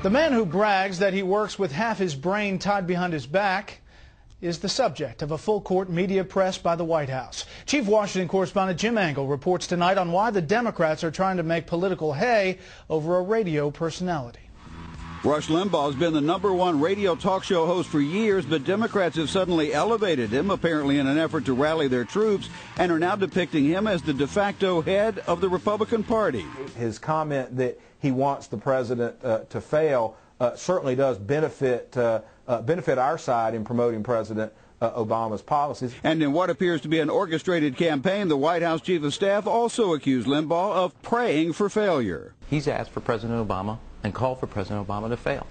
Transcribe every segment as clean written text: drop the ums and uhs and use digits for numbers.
The man who brags that he works with half his brain tied behind his back is the subject of a full-court media press by the White House. Chief Washington correspondent Jim Angle reports tonight on why the Democrats are trying to make political hay over a radio personality. Rush Limbaugh has been the #1 radio talk show host for years, but Democrats have suddenly elevated him, apparently in an effort to rally their troops, and are now depicting him as the de facto head of the Republican Party. His comment that he wants the president to fail certainly does benefit our side in promoting President Obama's policies. And in what appears to be an orchestrated campaign, the White House chief of staff also accused Limbaugh of praying for failure. He's asked for President Obama and called for President Obama to fail.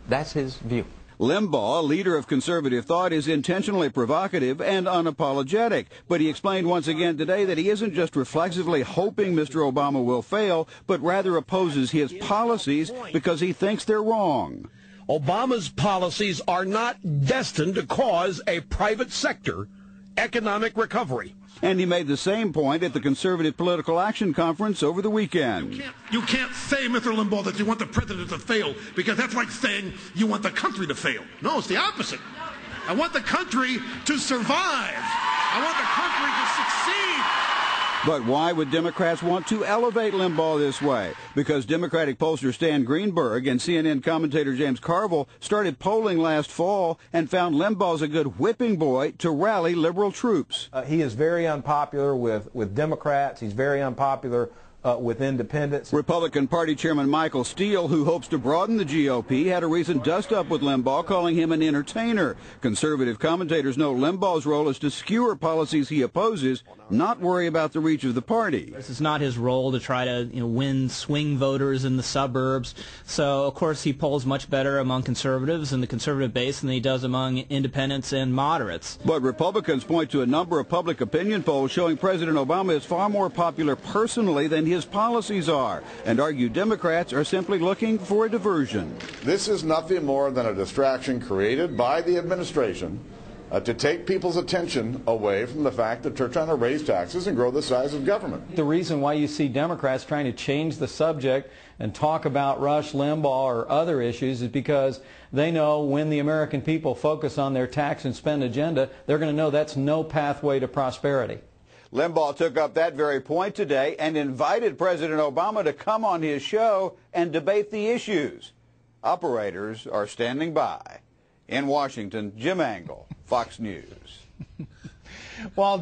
That's his view. Limbaugh, a leader of conservative thought, is intentionally provocative and unapologetic. But he explained once again today that he isn't just reflexively hoping Mr. Obama will fail, but rather opposes his policies because he thinks they're wrong. Obama's policies are not destined to cause a private sector economic recovery. And he made the same point at the Conservative Political Action Conference over the weekend. You can't say, Mr. Limbaugh, that you want the president to fail, because that's like saying you want the country to fail. No, it's the opposite. I want the country to survive. I want the country to succeed. But why would Democrats want to elevate Limbaugh this way? Because Democratic pollster Stan Greenberg and CNN commentator James Carville started polling last fall and found Limbaugh's a good whipping boy to rally liberal troops. He is very unpopular with Democrats. He's very unpopular with independents. Republican Party Chairman Michael Steele, who hopes to broaden the GOP, had a recent dust-up with Limbaugh, calling him an entertainer. Conservative commentators know Limbaugh's role is to skewer policies he opposes, not worry about the reach of the party. This is not his role to try to win swing voters in the suburbs. So, of course, he polls much better among conservatives and the conservative base than he does among independents and moderates. But Republicans point to a number of public opinion polls showing President Obama is far more popular personally than his policies are, and argue Democrats are simply looking for a diversion. This is nothing more than a distraction created by the administration to take people's attention away from the fact that they're trying to raise taxes and grow the size of government. The reason why you see Democrats trying to change the subject and talk about Rush Limbaugh or other issues is because they know when the American people focus on their tax and spend agenda, they're going to know that's no pathway to prosperity. Limbaugh took up that very point today and invited President Obama to come on his show and debate the issues. Operators are standing by. In Washington, Jim Angle, Fox News. While